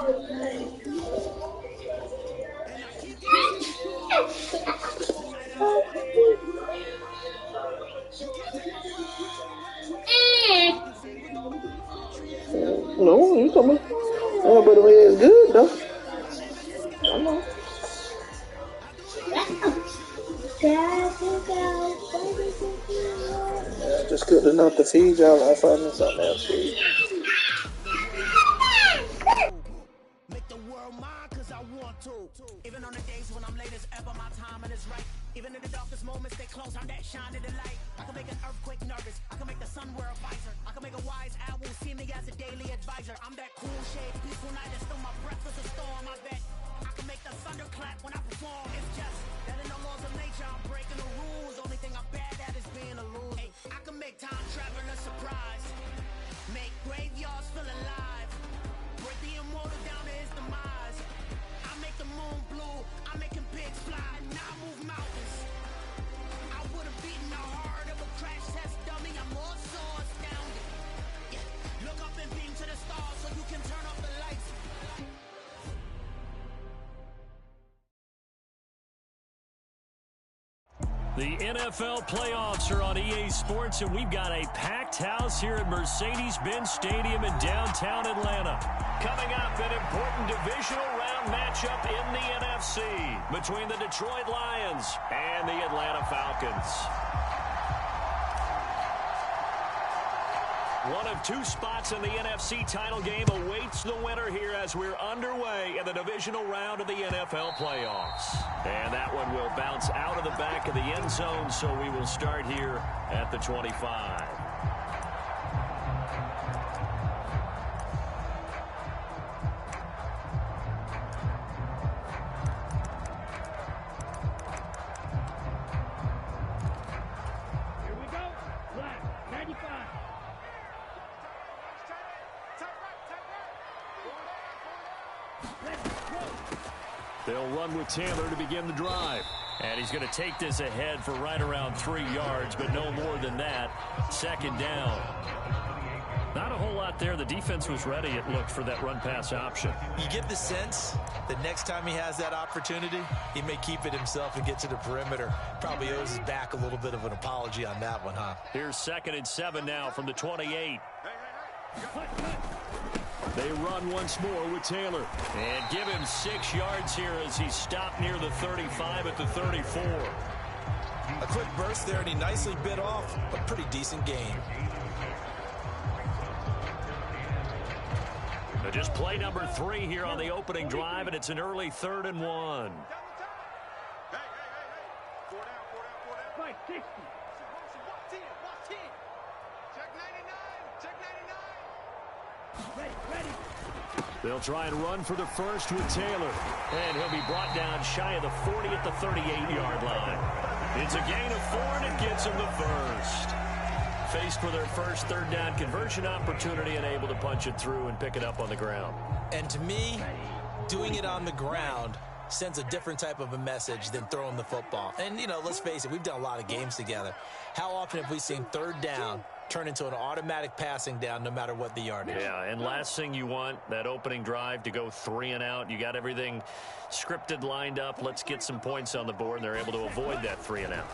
No, you talking about? Oh, but the head is good though. I know. Yeah, just good enough to feed y'all. I find me something else to eat. Make the world mine cause I want to. Even on the days when I'm late as ever, my timing is right. Even in the darkest moments, stay close, I'm that shining the light. I can make an earthquake nervous, I can make the sun wear a visor. I can make a wise owl see me as a daily advisor. I'm that cool shade, peaceful night, and still my breath is a storm, I bet. I can make the thunder clap when I perform. It's just that in the laws of nature, I'm breaking the rules. Only thing I'm bad at is being a loser. Hey, I can make time travel a surprise. Make graveyards feel alive. Break the immortal down to his demise. I make the moon blue, I'm making pigs fly, now I move mountains. I would have beaten the heart of a crash test dummy, I'm more so astounded. Yeah. Look up and beam to the stars so you can turn off the lights. The NFL playoffs are on EA Sports, and we've got a packed house here at Mercedes-Benz Stadium in downtown Atlanta. Coming up, an important divisional round matchup in the NFC between the Detroit Lions and the Atlanta Falcons. One of two spots in the NFC title game awaits the winner here as we're underway in the divisional round of the NFL playoffs. And that one will bounce out of the back of the end zone, so we will start here at the 25. They'll run with Taylor to begin the drive. And he's going to take this ahead for right around 3 yards, but no more than that. Second down. Not a whole lot there. The defense was ready, it looked, for that run-pass option. You get the sense that next time he has that opportunity, he may keep it himself and get to the perimeter. Probably owes his back a little bit of an apology on that one, huh? Here's 2nd and 7 now from the 28. They run once more with Taylor. And give him 6 yards here as he stopped near the 35 at the 34. A quick burst there, and he nicely bit off a pretty decent gain. Just play number 3 here on the opening drive, and it's an early 3rd and 1. They'll try and run for the first with Taylor. And he'll be brought down shy of the 40 at the 38-yard line. It's a gain of 4, and it gets him the first. Faced for their first 3rd down conversion opportunity and able to punch it through and pick it up on the ground. And to me, doing it on the ground sends a different type of a message than throwing the football. And, you know, let's face it, we've done a lot of games together. How often have we seen 3rd down turn into an automatic passing down no matter what the yardage? Yeah, and last thing you want, that opening drive to go 3 and out. You got everything scripted, lined up. Let's get some points on the board, and they're able to avoid that 3 and out.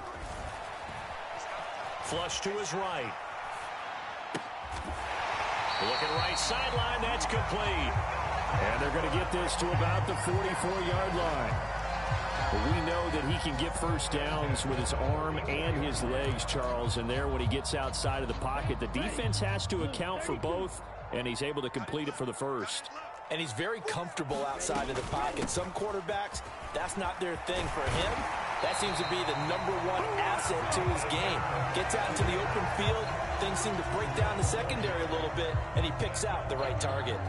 Flush to his right. Looking right sideline, that's complete. And they're going to get this to about the 44-yard line. But we know that he can get first downs with his arm and his legs, Charles. And there, when he gets outside of the pocket, the defense has to account for both, and he's able to complete it for the first. And he's very comfortable outside of the pocket. Some quarterbacks, that's not their thing. For him, that seems to be the #1 asset to his game. Gets out into the open field, things seem to break down the secondary a little bit, and he picks out the right target.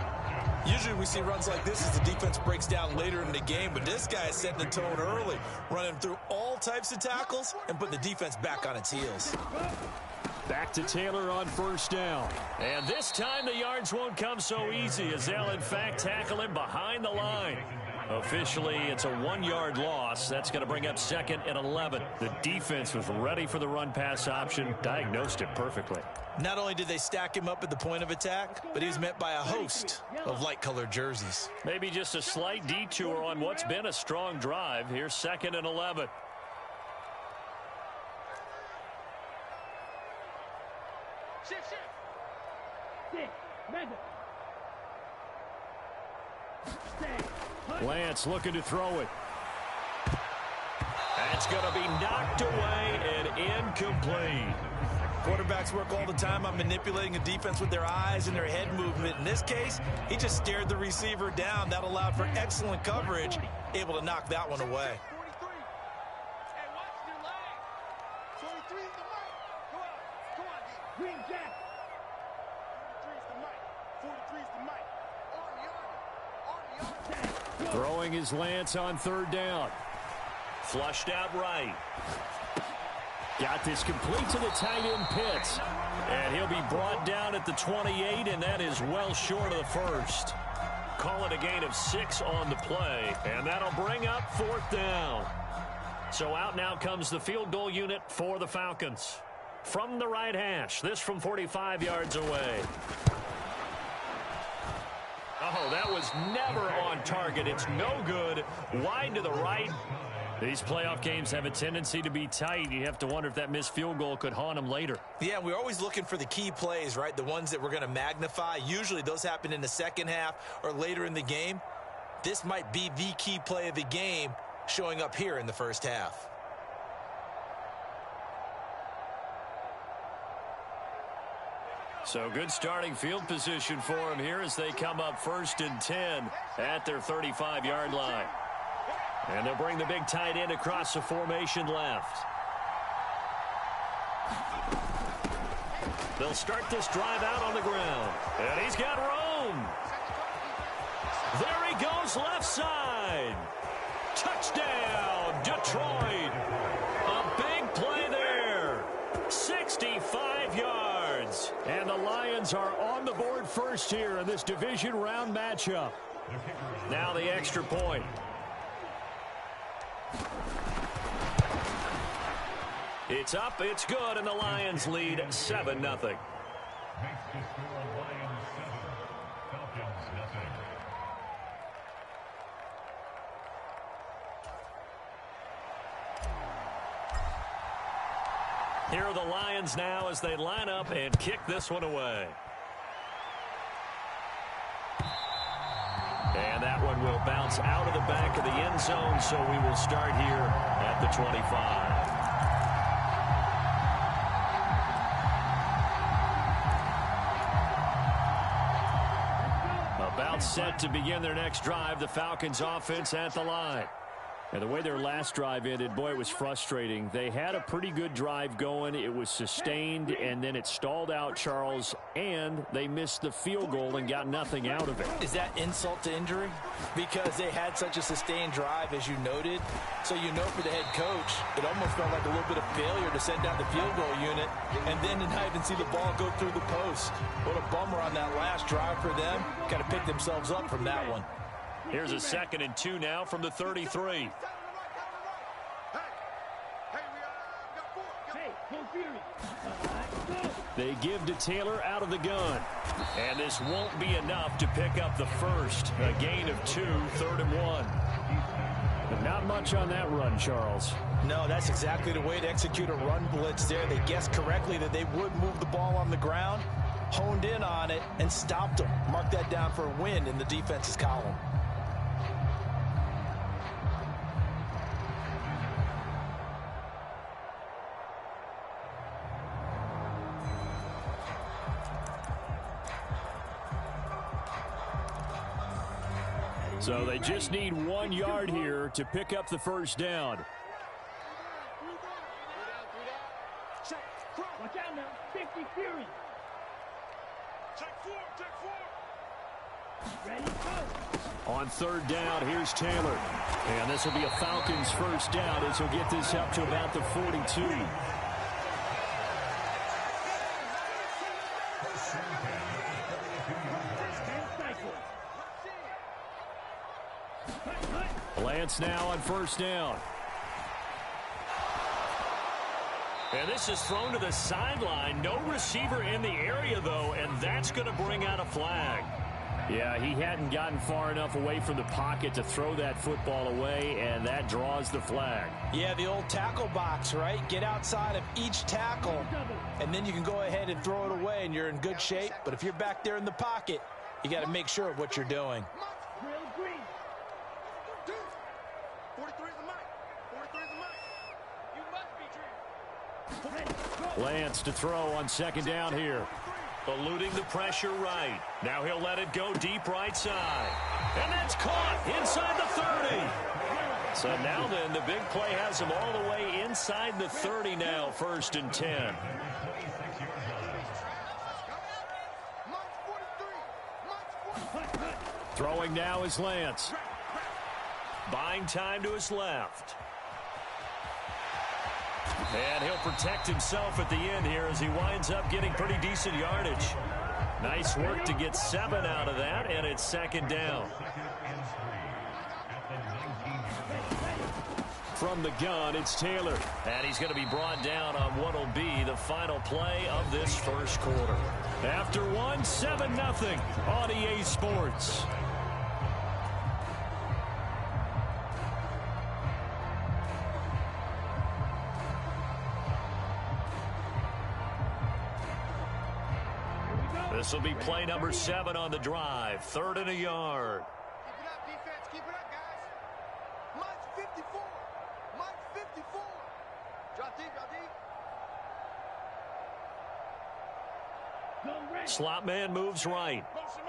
Usually we see runs like this as the defense breaks down later in the game, but this guy is setting the tone early, running through all types of tackles and putting the defense back on its heels. Back to Taylor on first down. And this time the yards won't come so easy as they'll, in fact, tackle him behind the line. Officially, it's a 1-yard loss. That's going to bring up 2nd and 11. The defense was ready for the run-pass option, diagnosed it perfectly. Not only did they stack him up at the point of attack, but he was met by a host of light-colored jerseys. Maybe just a slight detour on what's been a strong drive. Here's 2nd and 11. Lance looking to throw it. That's going to be knocked away and incomplete. Quarterbacks work all the time on manipulating a defense with their eyes and their head movement. In this case, he just stared the receiver down. That allowed for excellent coverage, able to knock that one away. Throwing his Lance on 3rd down. Flushed out right. Got this complete to the tight end Pitts. And he'll be brought down at the 28, and that is well short of the first. Call it a gain of 6 on the play, and that'll bring up 4th down. So out now comes the field goal unit for the Falcons. From the right hash, this from 45 yards away. Oh, that was never on target. It's no good. Wide to the right. These playoff games have a tendency to be tight. You have to wonder if that missed field goal could haunt them later. Yeah, we're always looking for the key plays, right? The ones that we're going to magnify. Usually those happen in the second half or later in the game. This might be the key play of the game showing up here in the first half. So good starting field position for them here as they come up 1st and 10 at their 35-yard line. And they'll bring the big tight end across the formation left. They'll start this drive out on the ground. And he's got room. There he goes left side. Touchdown, Detroit. A big play there. 65 yards. And the Lions are on the board first here in this division round matchup. Now the extra point. It's up, it's good, and the Lions lead 7-0. Here are the Lions now as they line up and kick this one away. And that one will bounce out of the back of the end zone, so we will start here at the 25. About set to begin their next drive, the Falcons offense at the line. And the way their last drive ended, boy, it was frustrating. They had a pretty good drive going. It was sustained, and then it stalled out, Charles, and they missed the field goal and got nothing out of it. Is that insult to injury? Because they had such a sustained drive, as you noted. So you know for the head coach, it almost felt like a little bit of failure to send down the field goal unit and then to not even see the ball go through the post. What a bummer on that last drive for them. Got to pick themselves up from that one. Here's a 2nd and 2 now from the 33. They give to Taylor out of the gun. And this won't be enough to pick up the first. A gain of 2, 3rd and 1. But not much on that run, Charles. No, that's exactly the way to execute a run blitz there. They guessed correctly that they would move the ball on the ground, honed in on it, and stopped them. Mark that down for a win in the defense's column. So they just need 1 yard here to pick up the first down. Watch out now, 50 Fury. Ready, go. On 3rd down, here's Taylor. And this will be a Falcons first down as he'll get this up to about the 42. Lance now on 1st down. And this is thrown to the sideline. No receiver in the area, though, and that's going to bring out a flag. Yeah, he hadn't gotten far enough away from the pocket to throw that football away, and that draws the flag. Yeah, the old tackle box, right? Get outside of each tackle, and then you can go ahead and throw it away, and you're in good shape. But if you're back there in the pocket, you got to make sure of what you're doing. Lance to throw on second down here. Eluding the pressure right. Now he'll let it go deep right side. And that's caught inside the 30. So now then, the big play has him all the way inside the 30 now, 1st and 10. Throwing now is Lance. Buying time to his left. And he'll protect himself at the end here as he winds up getting pretty decent yardage. Nice work to get 7 out of that, and it's 2nd down. From the gun, it's Taylor. And he's going to be brought down on what will be the final play of this first quarter. After one, 7-0 on EA Sports. This will be play number 7 on the drive. 3rd and a yard. Keep it up, defense. Keep it up, guys. Mike 54. Mike 54. Drop deep, drop deep. Slot man moves right. Motion,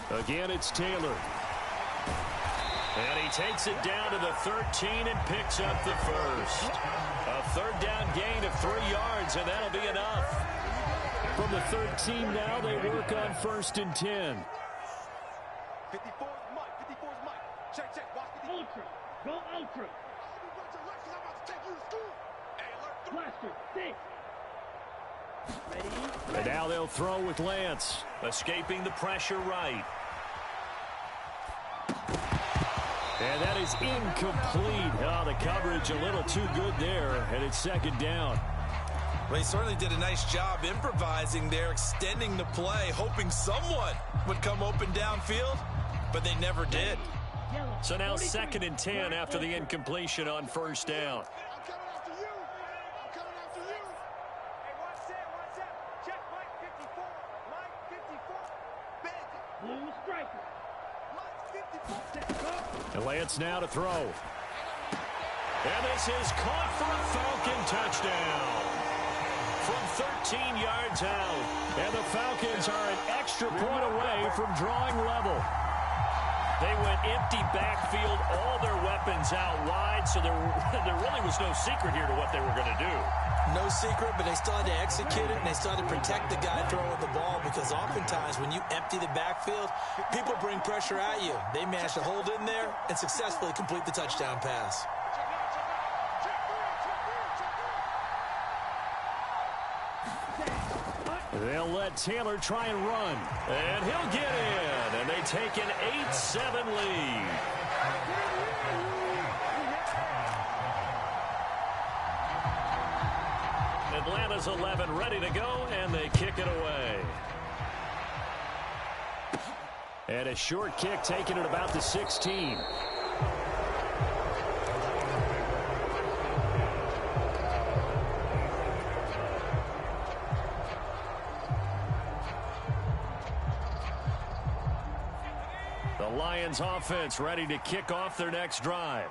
motion. Again, it's Taylor. And he takes it down to the 13 and picks up the first. A 3rd down gain of 3 yards, and that'll be enough. From the 13 now, they work on 1st and 10. 54 is Mike. 54 is Mike. Check, check. Watch the Ultra. Go ultra. Blaster. 6. Ready. And now they'll throw with Lance. Escaping the pressure right. And that is incomplete. Oh, the coverage a little too good there, and it's 2nd down. Well, he certainly did a nice job improvising there, extending the play, hoping someone would come open downfield, but they never did. So now 2nd and 10 after the incompletion on 1st down. I'm coming after you. I'm coming after you. Hey, watch that, watch that. Check Mike 54. Mike 54. Bandit. Blue striker. Mike 54. And Lance now to throw. And this is caught for a Falcon touchdown. From 13 yards out. And the Falcons are an extra point away from drawing level. They went empty backfield, all their weapons out wide, so there really was no secret here to what they were going to do. No secret, but they still had to execute it, and they still had to protect the guy throwing the ball, because oftentimes when you empty the backfield, people bring pressure at you. They managed to hold in there and successfully complete the touchdown pass. They'll let Taylor try and run. And he'll get in. And they take an 8-7 lead. Atlanta's 11 ready to go, and they kick it away. And a short kick taken at about the 16. The Lions offense ready to kick off their next drive.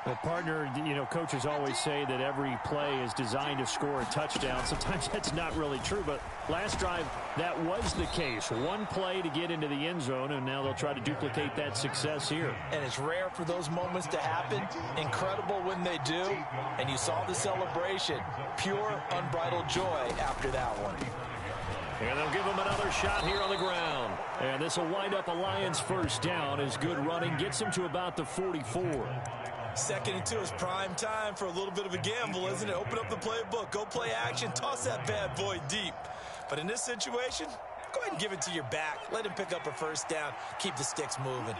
Well, partner, coaches always say that every play is designed to score a touchdown. Sometimes that's not really true, but last drive, that was the case. One play to get into the end zone, and now they'll try to duplicate that success here. And it's rare for those moments to happen. Incredible when they do. And you saw the celebration. Pure, unbridled joy after that one. And they'll give him another shot here on the ground. And this will wind up a Lions first down as good running gets him to about the 44. 2nd and 2 is prime time for a little bit of a gamble, isn't it? Open up the playbook, go play action, toss that bad boy deep. But in this situation, go ahead and give it to your back. Let him pick up a first down. Keep the sticks moving.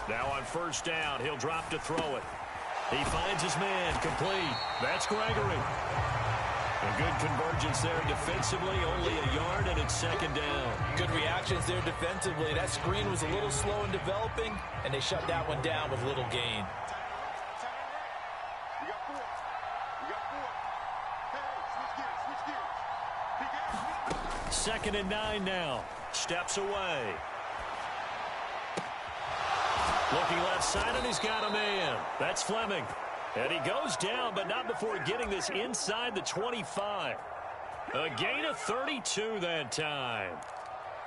Now on first down, he'll drop to throw it. He finds his man, complete. That's Gregory. A good convergence there defensively, only a yard, and it's second down. Good reactions there defensively. That screen was a little slow in developing, and they shut that one down with little gain. Second and 9 now. Steps away. Looking left side, and he's got a man. That's Fleming. And he goes down, but not before getting this inside the 25. A gain of 32 that time.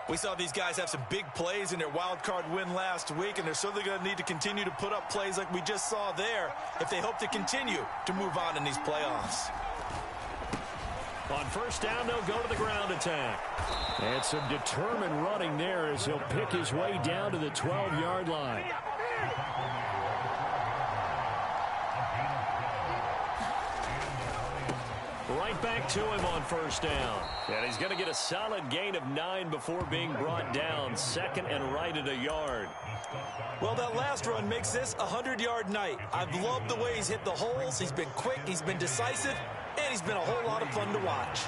We saw these guys have some big plays in their wild card win last week, and they're certainly going to need to continue to put up plays like we just saw there if they hope to continue to move on in these playoffs. On first down, they'll go to the ground attack. And some determined running there as he'll pick his way down to the 12-yard line. Right back to him on first down. And he's going to get a solid gain of 9 before being brought down. Second and right at a yard. Well, that last run makes this a 100-yard night. I've loved the way he's hit the holes. He's been quick, he's been decisive, and he's been a whole lot of fun to watch.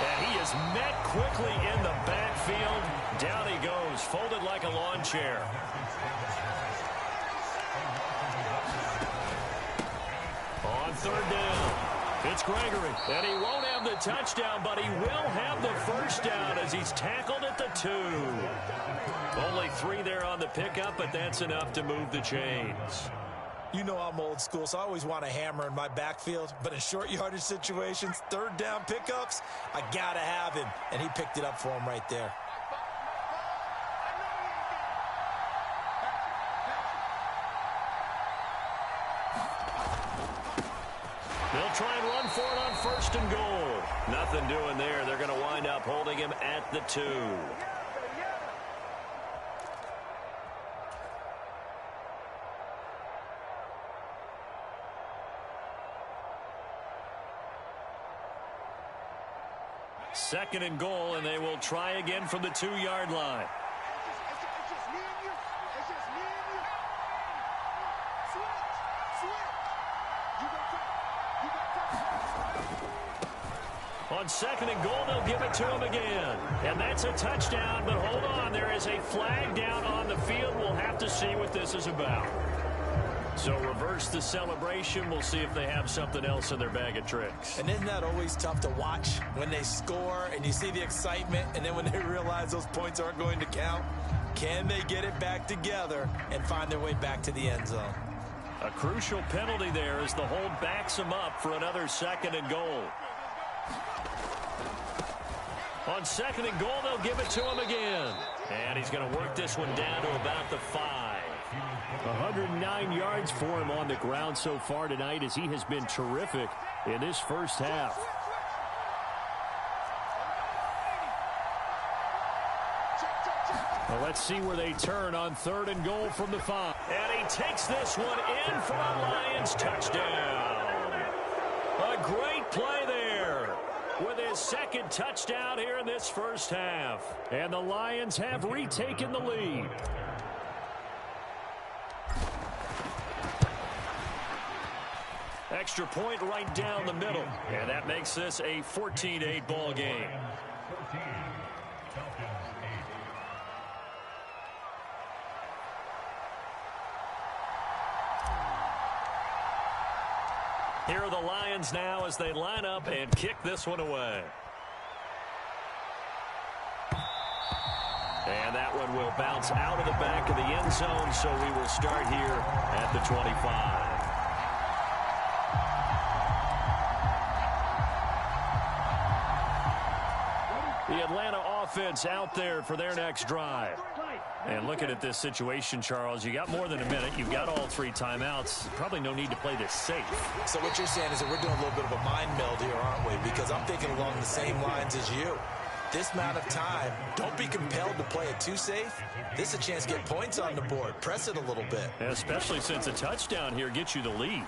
And he is met quickly in the backfield. Down he goes, folded like a lawn chair. On third down, it's Gregory. And he won't have the touchdown, but he will have the first down as he's tackled at the 2. Only 3 there on the pickup, but that's enough to move the chains. You know I'm old school, so I always want a hammer in my backfield. But in short yardage situations, third down pickups, I got to have him. And he picked it up for him right there. They'll try and run for it on first and goal. Nothing doing there. They're going to wind up holding him at the 2. Second and goal, and they will try again from the 2-yard line. On second and goal, they'll give it to him again. And that's a touchdown, but hold on. There is a flag down on the field. We'll have to see what this is about. So reverse the celebration. We'll see if they have something else in their bag of tricks. And isn't that always tough to watch when they score and you see the excitement, and then when they realize those points aren't going to count? Can they get it back together and find their way back to the end zone? A crucial penalty there as the hold backs them up for another second and goal. On second and goal, they'll give it to him again. And he's going to work this one down to about the 5. 109 yards for him on the ground so far tonight as he has been terrific in this first half. Well, let's see where they turn on third and goal from the 5. And he takes this one in for a Lions touchdown. A great play there with his second touchdown here in this first half. And the Lions have retaken the lead. Extra point right down the middle. And that makes this a 14-8 ball game. Here are the Lions now as they line up and kick this one away. And that one will bounce out of the back of the end zone, so we will start here at the 25. The Atlanta offense out there for their next drive. And looking at this situation, Charles, you got more than a minute. You've got all 3 timeouts. Probably no need to play this safe. So what you're saying is that we're doing a little bit of a mind meld here, aren't we? Because I'm thinking along the same lines as you. This amount of time, don't be compelled to play it too safe. This is a chance to get points on the board. Press it a little bit. Especially since a touchdown here gets you the lead.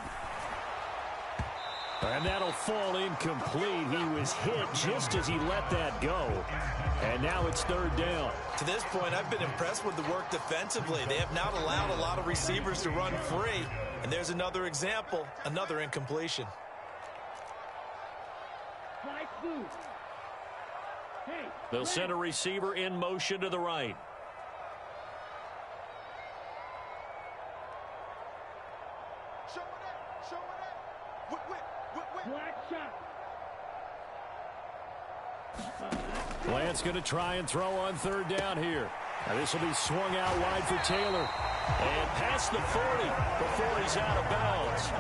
And that'll fall incomplete. He was hit just as he let that go. And now it's third down. To this point, I've been impressed with the work defensively. They have not allowed a lot of receivers to run free. And there's another example, another incompletion. Flag move. Hey, They'll send a receiver in motion to the right. Show it up. Show it up. Whip. black shot. Lance going to try and throw on third down here. Now this will be swung out wide for Taylor. And past the 40 before he's out of bounds.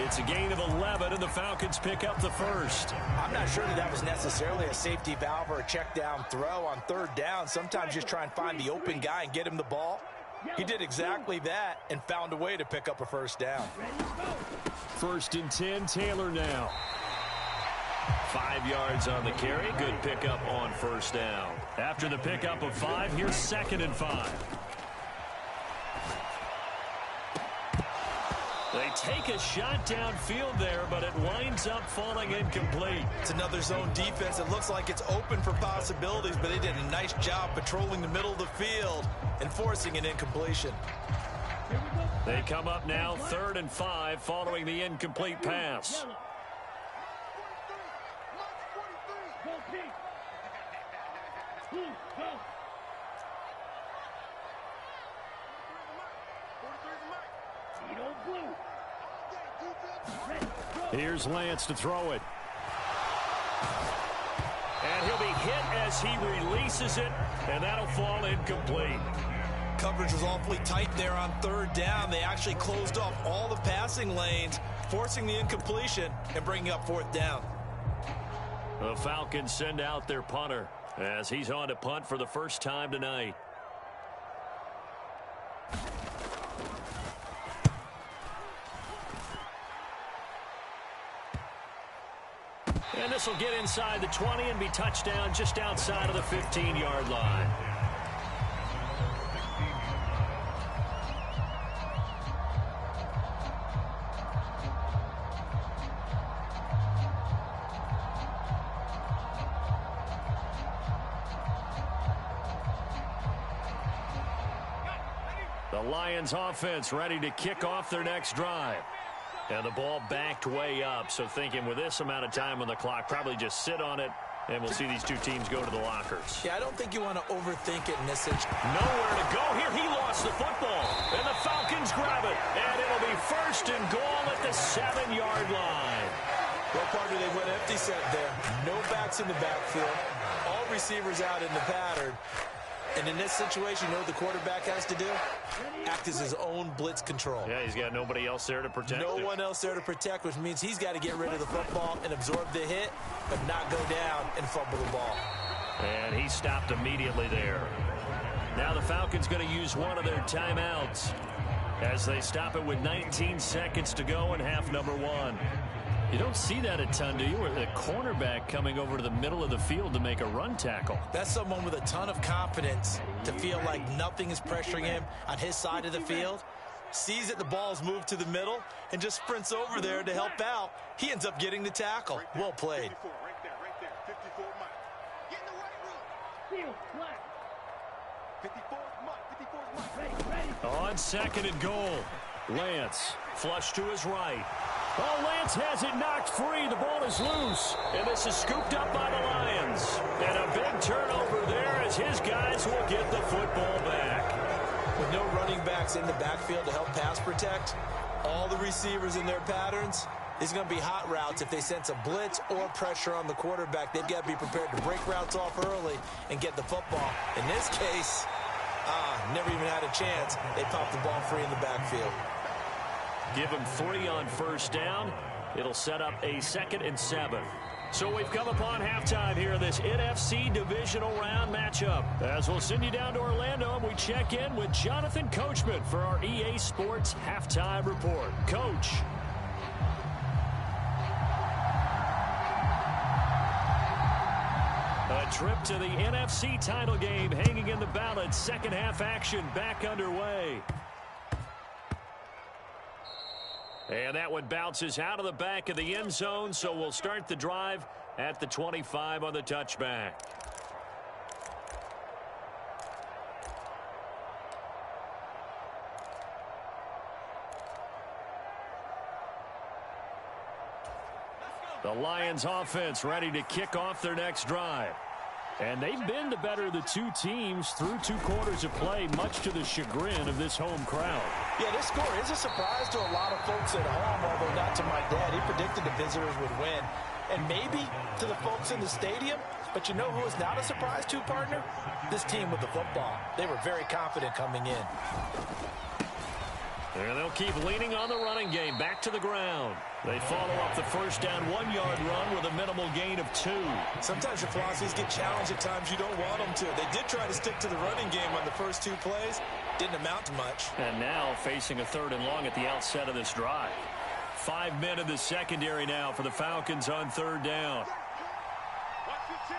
It's a gain of 11, and the Falcons pick up the first. I'm not sure that was necessarily a safety valve or a check down throw on third down. Sometimes just try and find the open guy and get him the ball. He did exactly that and found a way to pick up a first down. First and 10, Taylor now. 5 yards on the carry. Good pickup on first down. After the pickup of 5, here's 2nd and 5. They take a shot downfield there, but it winds up falling incomplete. It's another zone defense. It looks like it's open for possibilities, but they did a nice job patrolling the middle of the field and forcing an incompletion. They come up now 3rd and 5 following the incomplete pass. Go Pete. Blue, go. Tito Blue. Here's Lance to throw it. And he'll be hit as he releases it, and that'll fall incomplete. Coverage was awfully tight there on third down. They actually closed off all the passing lanes, forcing the incompletion and bringing up 4th down. The Falcons send out their punter as he's on to punt for the first time tonight. And this will get inside the 20 and be touchdown just outside of the 15-yard line. The Lions offense ready to kick off their next drive. And the ball backed way up, so thinking with this amount of time on the clock, probably just sit on it, and we'll see these two teams go to the lockers. Yeah, I don't think you want to overthink it in this situation. Nowhere to go here. He lost the football, and the Falcons grab it, and it'll be 1st and goal at the 7-yard line. Well, partner, they went empty set there. No backs in the backfield. All receivers out in the pattern. And in this situation, you know what the quarterback has to do? Act as his own blitz control. Yeah, he's got nobody else there to protect him. No one else there to protect, which means he's got to get rid of the football and absorb the hit, but not go down and fumble the ball. And he stopped immediately there. Now the Falcons going to use one of their timeouts as they stop it with 19 seconds to go in half number 1. You don't see that a ton, do you? Or the cornerback coming over to the middle of the field to make a run tackle. That's someone with a ton of confidence to feel like nothing is pressuring him on his side of the field. Sees that the ball's moved to the middle and just sprints over there to help out. He ends up getting the tackle. Well played. 54, right there. 54 Mike. Get in the right room. Field, black. 54 Mike. 54 Mike. Ready. On 2nd and goal, Lance flush to his right. Oh, Lance has it knocked free. The ball is loose. And this is scooped up by the Lions. And a big turnover there as his guys will get the football back. With no running backs in the backfield to help pass protect, all the receivers in their patterns, it's going to be hot routes. If they sense a blitz or pressure on the quarterback, they've got to be prepared to break routes off early and get the football. In this case, never even had a chance. They popped the ball free in the backfield. Give him 3 on first down. It'll set up a 2nd and 7. So we've come upon halftime here in this NFC divisional round matchup. As we'll send you down to Orlando, and we check in with Jonathan Coachman for our EA Sports Halftime Report. Coach. A trip to the NFC title game hanging in the balance. Second half action back underway. And that one bounces out of the back of the end zone, so we'll start the drive at the 25 on the touchback. The Lions offense ready to kick off their next drive. And they've been the better of the two teams through 2 quarters of play, much to the chagrin of this home crowd. Yeah, this score is a surprise to a lot of folks at home, although not to my dad. He predicted the visitors would win. And maybe to the folks in the stadium. But you know who is not a surprise to, partner? This team with the football. They were very confident coming in. And they'll keep leaning on the running game. Back to the ground. They follow up the first down 1-yard run with a minimal gain of 2. Sometimes your philosophies get challenged at times you don't want them to. They did try to stick to the running game on the first 2 plays. Didn't amount to much. And now facing a 3rd and long at the outset of this drive. 5 men in the secondary now for the Falcons on 3rd down. Watch your team.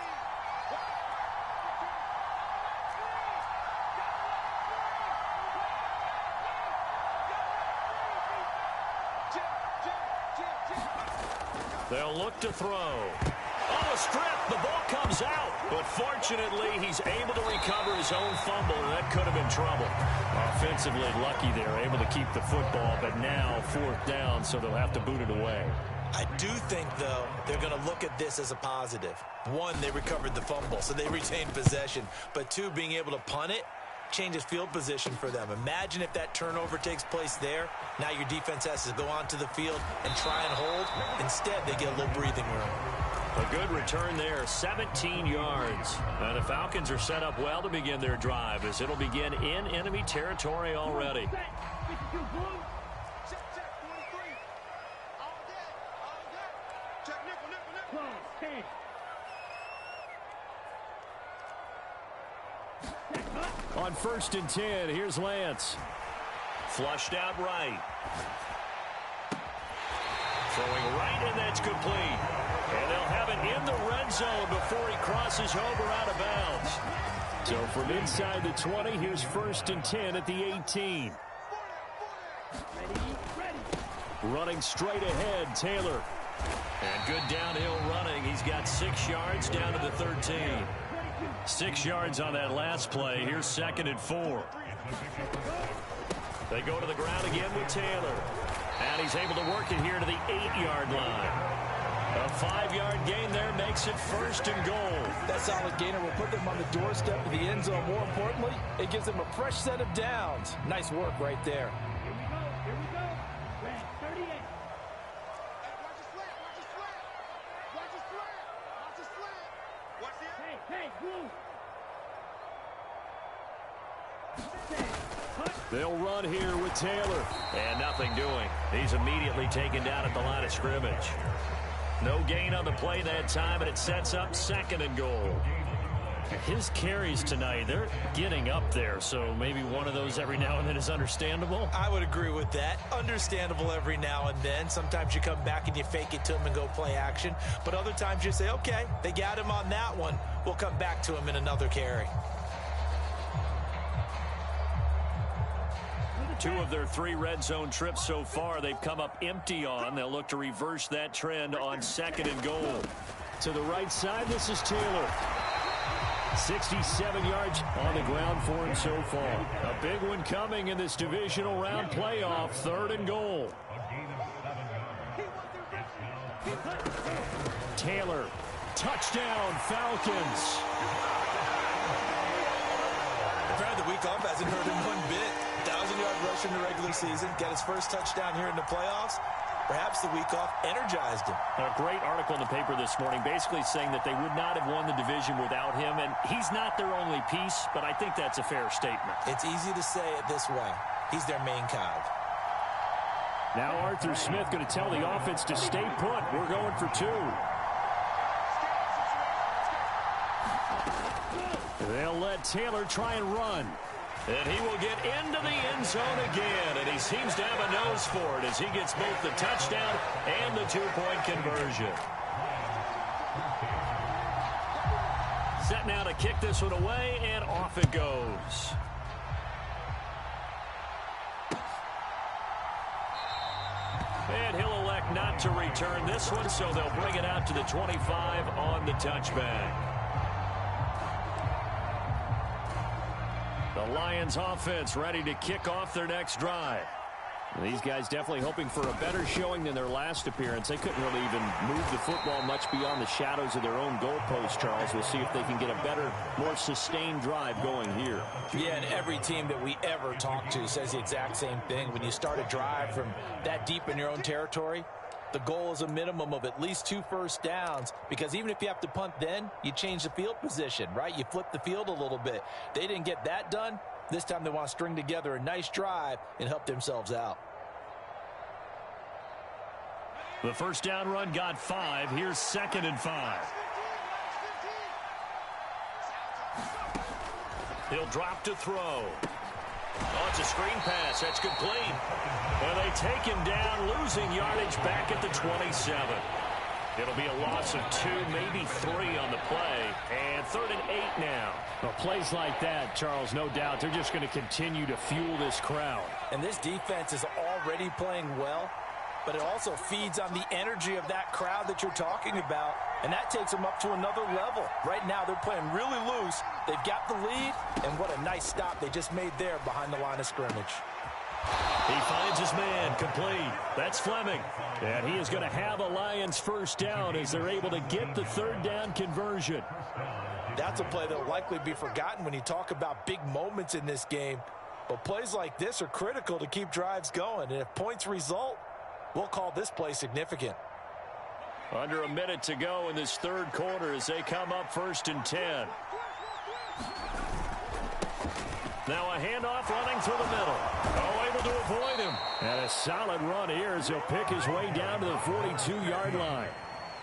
They'll look to throw. Oh, a strip. The ball comes out. But fortunately, he's able to recover his own fumble, and that could have been trouble. Offensively lucky they're able to keep the football, but now 4th down, so they'll have to boot it away. I do think, though, they're going to look at this as a positive. 1, they recovered the fumble, so they retained possession. But 2, being able to punt it changes field position for them. Imagine if that turnover takes place there. Now your defense has to go onto the field and try and hold. Instead, they get a little breathing room. A good return there, 17 yards. And the Falcons are set up well to begin their drive as it'll begin in enemy territory already. Check, 43. All day. Check nickel. 10. On 1st and 10, here's Lance. Flushed out right. Throwing right, and that's complete. And they'll have it in the red zone before he crosses over out of bounds. So from inside the 20, here's 1st and 10 at the 18. Running straight ahead, Taylor. And good downhill running. He's got 6 yards down to the 13. 6 yards on that last play. Here's 2nd and 4. They go to the ground again with Taylor. And he's able to work it here to the 8-yard line. A 5-yard gain there makes it 1st and goal. That solid gainer will put them on the doorstep of the end zone. More importantly, it gives them a fresh set of downs. Nice work right there. Here we go. Red 38. Watch the Hey, blue. They'll run here with Taylor. And nothing doing. He's immediately taken down at the line of scrimmage. No gain on the play that time, and it sets up 2nd and goal. His carries tonight, they're getting up there, so maybe one of those every now and then is understandable. I would agree with that. Understandable every now and then. Sometimes you come back and you fake it to him and go play action. But other times you say, okay, they got him on that one. We'll come back to him in another carry. 2 of their 3 red zone trips so far, they've come up empty on. They'll look to reverse that trend on 2nd and goal. To the right side, this is Taylor. 67 yards on the ground for him so far. A big one coming in this divisional round playoff, 3rd and goal. Taylor, touchdown, Falcons. Apparently the week off hasn't hurt him one bit. 1,000-yard rush in the regular season. Got his first touchdown here in the playoffs. Perhaps the week off energized him. A great article in the paper this morning basically saying that they would not have won the division without him. And he's not their only piece, but I think that's a fair statement. It's easy to say it this way. He's their main cog. Now Arthur Smith going to tell the offense to stay put. We're going for 2. They'll let Taylor try and run. And he will get into the end zone again. And he seems to have a nose for it as he gets both the touchdown and the 2-point conversion. Set now to kick this one away, and off it goes. elect not to return this one, so they'll bring it out to the 25 on the touchback. The Lions offense ready to kick off their next drive. These guys definitely hoping for a better showing than their last appearance. They couldn't really even move the football much beyond the shadows of their own goalpost, Charles. We'll see if they can get a better, more sustained drive going here. Yeah, and every team that we ever talk to says the exact same thing. When you start a drive from that deep in your own territory, the goal is a minimum of at least 2 first downs, because even if you have to punt then, you change the field position, right? You flip the field a little bit. They didn't get that done. This time they want to string together a nice drive and help themselves out. The first down run got 5. Here's 2nd and 5. He'll drop to throw. Oh, it's a screen pass. That's complete. And they take him down, losing yardage back at the 27. It'll be a loss of 2, maybe 3 on the play. And 3rd and 8 now. Well, plays like that, Charles, no doubt, they're just going to continue to fuel this crowd. And this defense is already playing well, but it also feeds on the energy of that crowd that you're talking about, and that takes them up to another level. Right now, they're playing really loose. They've got the lead, and what a nice stop they just made there behind the line of scrimmage. He finds his man, complete. That's Fleming. And he is going to have a Lions first down as they're able to get the 3rd down conversion. That's a play that will likely be forgotten when you talk about big moments in this game. But plays like this are critical to keep drives going. And if points result, we'll call this play significant. Under a minute to go in this 3rd quarter as they come up 1st and 10. Now a handoff running through the middle. Oh, able to avoid him. And a solid run here as he'll pick his way down to the 42-yard line.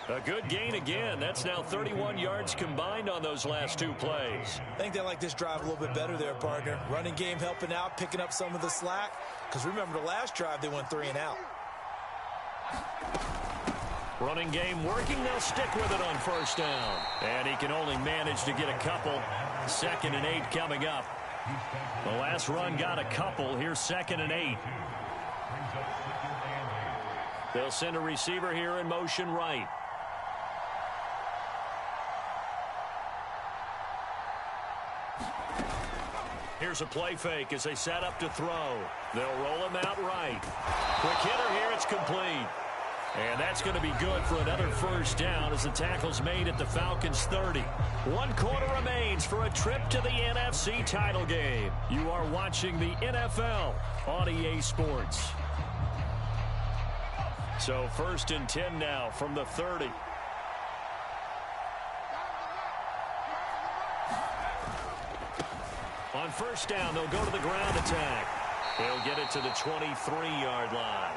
A good gain again. That's now 31 yards combined on those last 2 plays. I think they like this drive a little bit better there, partner. Running game helping out, picking up some of the slack. Because remember the last drive, they went 3 and out. Running game working. They'll stick with it on 1st down. And he can only manage to get a couple. 2nd and 8 coming up. The last run got a couple. Here's 2nd and 8. They'll send a receiver here in motion right. Here's a play fake as they set up to throw. They'll roll him out right. Quick hitter here. It's complete. And that's going to be good for another 1st down as the tackle's made at the Falcons' 30. 1 quarter remains for a trip to the NFC title game. You are watching the NFL on EA Sports. So 1st and 10 now from the 30. On 1st down, they'll go to the ground attack. They'll get it to the 23-yard line.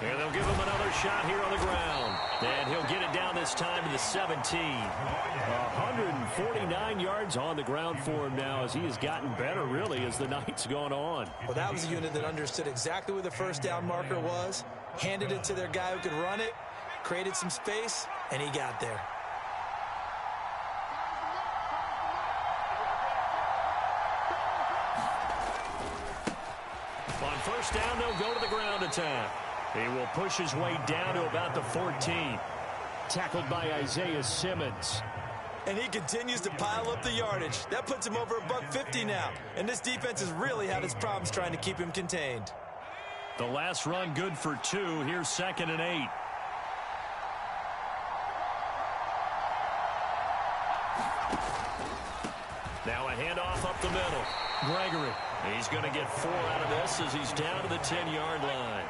And they'll give him another shot here on the ground. And he'll get it down this time to the 17. 149 yards on the ground for him now as he has gotten better, really, as the night's gone on. Well, that was a unit that understood exactly where the 1st down marker was, handed it to their guy who could run it, created some space, and he got there. On 1st down, they'll go to the ground attack. He will push his way down to about the 14. Tackled by Isaiah Simmons. And he continues to pile up the yardage. That puts him over $150 now. And this defense has really had its problems trying to keep him contained. The last run good for 2. Here's 2nd and 8. Now a handoff up the middle. Gregory. He's going to get 4 out of this as he's down to the 10-yard line.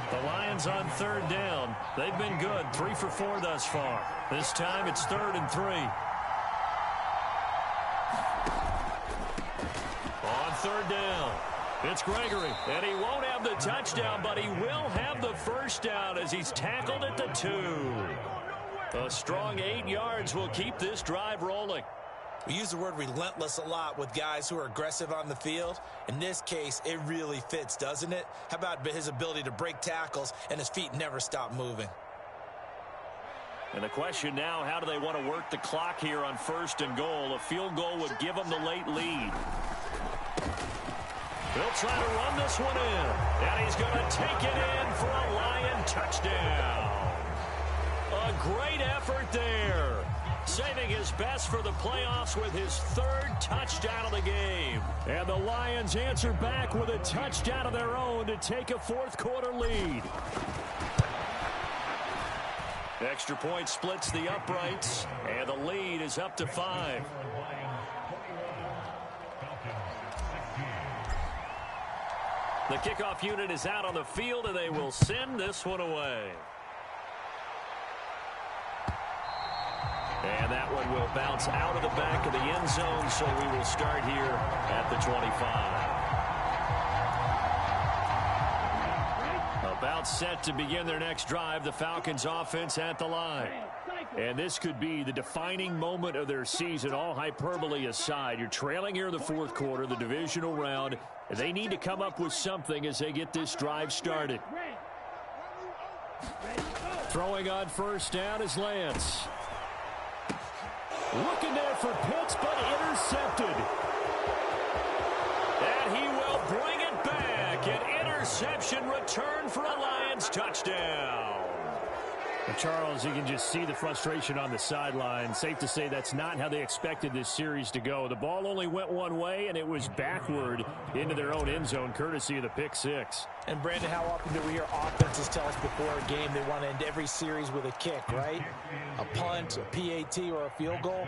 The Lions on 3rd down. They've been good. 3 for 4 thus far. This time it's 3rd and 3. On 3rd down, it's Gregory. And he won't have the touchdown, but he will have the 1st down as he's tackled at the 2. A strong 8 yards will keep this drive rolling. We use the word relentless a lot with guys who are aggressive on the field. In this case, it really fits, doesn't it? How about his ability to break tackles and his feet never stop moving? And the question now, how do they want to work the clock here on 1st and goal? A field goal would give them the late lead. They'll try to run this one in. And he's going to take it in for a Lion touchdown. A great effort there. Saving his best for the playoffs with his 3rd touchdown of the game. And the Lions answer back with a touchdown of their own to take a 4th quarter lead. Extra point splits the uprights, and the lead is up to 5. The kickoff unit is out on the field, and they will send this one away. And that one will bounce out of the back of the end zone, so we will start here at the 25. About set to begin their next drive, the Falcons offense at the line. And this could be the defining moment of their season, all hyperbole aside. You're trailing here in the 4th quarter, the divisional round. They need to come up with something as they get this drive started. Throwing on 1st down is Lance. Looking there for Pitts, but intercepted. And he will bring it back. An interception return for a Lions touchdown. And Charles, you can just see the frustration on the sideline. Safe to say that's not how they expected this series to go. The ball only went one way, and it was backward into their own end zone, courtesy of the pick 6. And, Brandon, how often do we hear offenses tell us before a game they want to end every series with a kick, right? A punt, a PAT, or a field goal.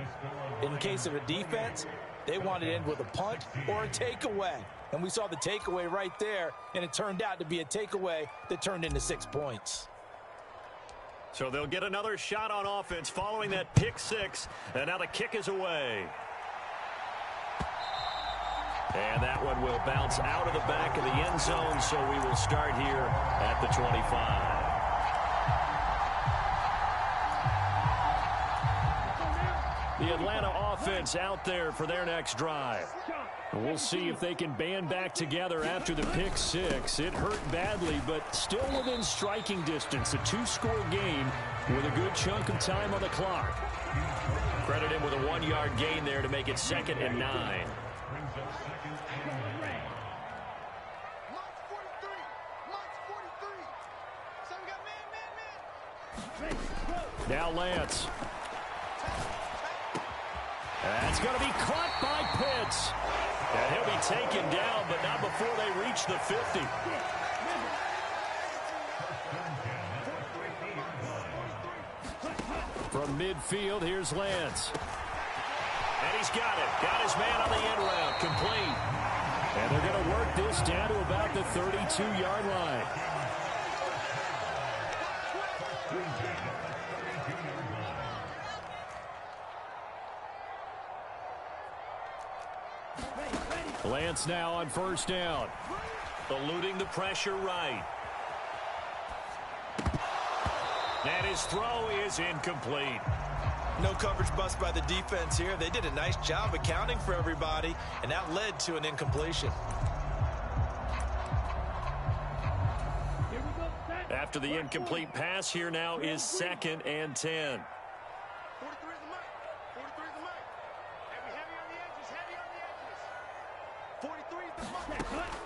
In case of a defense, they want to end with a punt or a takeaway. And we saw the takeaway right there, and it turned out to be a takeaway that turned into 6 points. So they'll get another shot on offense following that pick 6, and now the kick is away. And that one will bounce out of the back of the end zone, so we will start here at the 25. The Atlanta offense out there for their next drive. And we'll see if they can band back together after the pick 6. It hurt badly, but still within striking distance. A 2-score game with a good chunk of time on the clock. Credit him with a 1-yard gain there to make it 2nd and 9. Now Lance. That's going to be caught by Pitts. And he'll be taken down, but not before they reach the 50. From midfield, here's Lance. And he's got it. Got his man on the end route. Complete. And they're going to work this down to about the 32-yard line. Lance now on 1st down. Eluding the pressure right. And his throw is incomplete. No coverage bust by the defense here. They did a nice job accounting for everybody, and that led to an incompletion. After the incomplete pass, here now is 2nd and 10.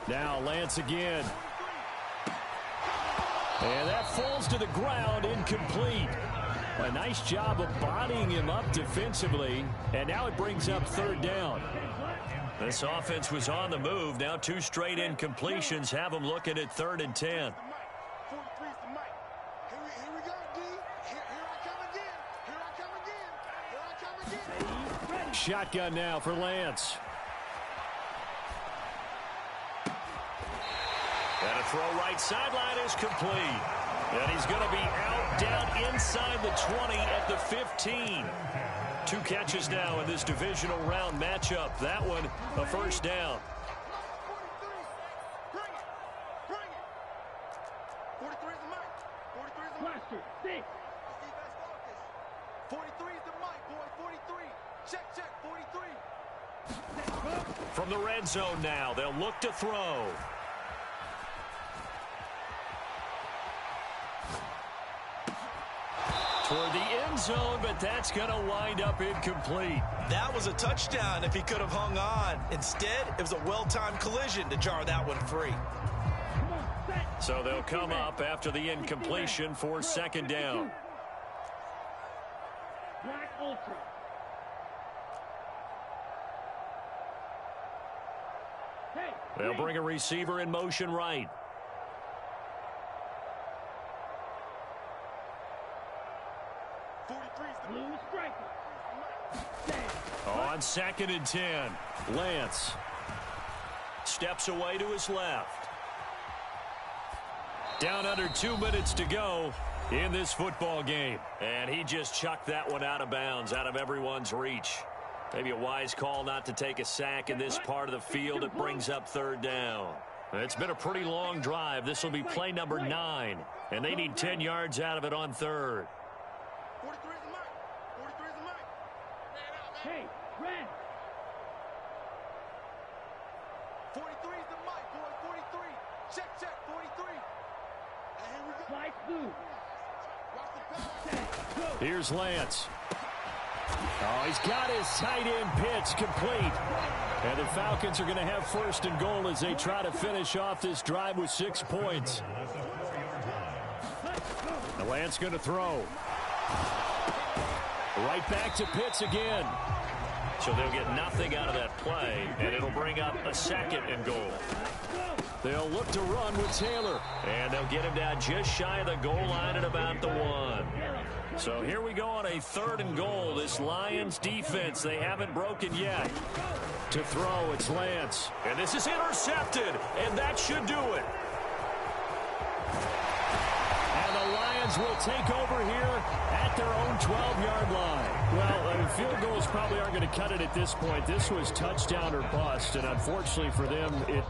Now Lance again. And that falls to the ground, incomplete. A nice job of bodying him up defensively. And now it brings up 3rd down. This offense was on the move. Now 2 straight incompletions have them looking at 3rd and 10. Shotgun now for Lance. And a throw right sideline is complete. And he's going to be out down inside the 20 at the 15. 2 catches now in this divisional round matchup. That one, a 1st down. From the red zone now, they'll look to throw. for the end zone, but that's going to wind up incomplete. That was a touchdown if he could have hung on. Instead, it was a well-timed collision to jar that one free. So they'll come up after the incompletion for second down. Black Ultra. Hey, They'll bring a receiver in motion right. blue striker. On 2nd and 10, Lance steps away to his left. Down under 2 minutes to go in this football game. And he just chucked that one out of bounds, out of everyone's reach. Maybe a wise call not to take a sack in this part of the field. It brings up third down. It's been a pretty long drive. This will be play number 9. And they need 10 yards out of it on third. 43 is the mic. 43 is the mic. Hey, Ren. 43 is the mic, boy. 43. Check, 43. And here we go. Slice blue. Watch the pass. Set. Go. Here's Lance. Oh, he's got his tight end pitch complete. And the Falcons are going to have 1st and goal as they try to finish off this drive with 6 points. The Lance going to throw. Right back to Pitts again. So they'll get nothing out of that play, and it'll bring up a 2nd and goal. They'll look to run with Taylor, and they'll get him down just shy of the goal line at about the 1. So here we go on a 3rd and goal. This Lions defense, they haven't broken yet. To throw, it's Lance. And this is intercepted, and that should do it. And the Lions will take over here at their own 12-yard line. Well, field goals probably aren't going to cut it at this point. This was touchdown or bust, and unfortunately for them, it...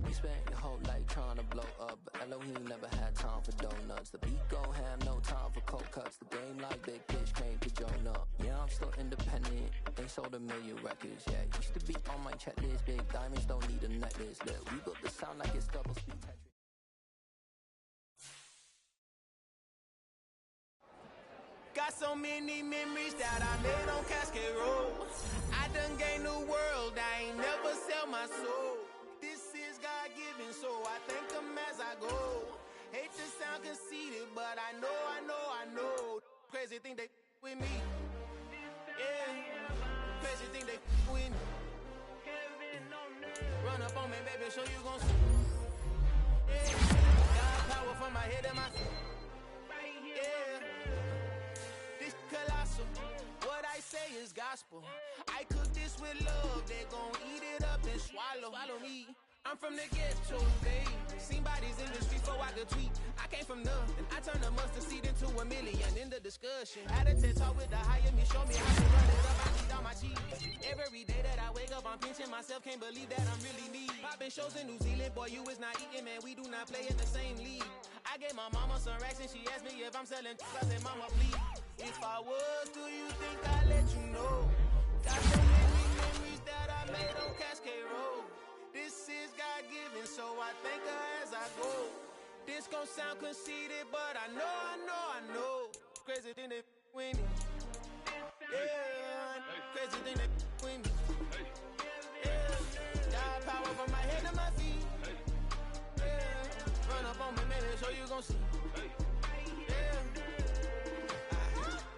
We spent your whole life trying to blow up, but Elohim never had time for donuts. The beat gon' have no time for cold cuts. The game like Big Fish came to join up. Yeah, I'm still independent. They sold 1 million records. Yeah, used to be on my checklist. Big diamonds don't need a necklace. Look, we built the sound like it's double speed Tetris. Got so many memories that I made on Cascade Road. I done gained the world, I ain't never sell my soul. This is God-given, so I thank him as I go. Hate to sound conceited, but I know. Crazy thing they with me. Yeah, crazy thing they with me. Run up on me, baby, so you gon' see. Yeah, got power from my head and my feet. Yeah. Colossal. What I say is gospel. I cook this with love. They gon' eat it up and swallow me. I'm from the ghetto, babe. Seen bodies in the street before I could tweet. I came from nothing. I turned a mustard seed into $1 million in the discussion. Had a TED talk with the higher me, show me how to run it up. I need all my cheese. Every day that I wake up, I'm pinching myself. Can't believe that I'm really me. Popping shows in New Zealand, boy, you is not eating, man. We do not play in the same league. I gave my mama some racks and she asked me if I'm selling. I said, mama, please. If I was, do you think I'd let you know? Got so many memories that I made on Cascade Road. This is God-given, so I thank her as I go. This gon' sound conceited, but I know. Crazy thing they with me. Yeah, crazy thing they with me. Yeah, got power from my head to my feet. Yeah, run up on me, maybe, so you gon' see.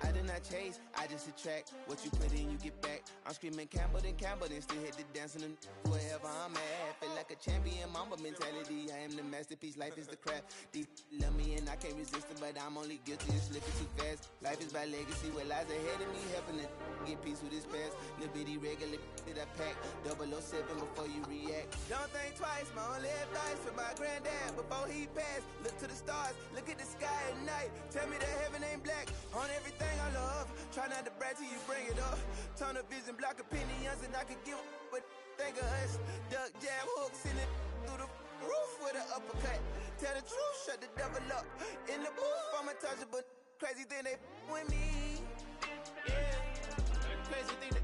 I did not chase, I just attract. What you put in, you get back. I'm screaming Campbell, then still hit the dancing and wherever I'm at. Feel like a champion, mamba mentality. I am the masterpiece, life is the craft. These love me and I can't resist it, but I'm only guilty of slipping too fast. Life is by legacy, what lies ahead of me, helping to get peace with this past. Little bitty regular that I pack, 007 before you react. Don't think twice, my only advice for my granddad before he passed. Look to the stars, look at the sky at night. Tell me that heaven ain't black on everything I love. Try not to brag till you bring it up. Tunnel vision, block opinions, and I could give but think of us. Duck jab hooks in it through the roof with an uppercut. Tell the truth, shut the devil up. In the booth, I'm untouchable. Crazy thing they with me. Yeah. crazy thing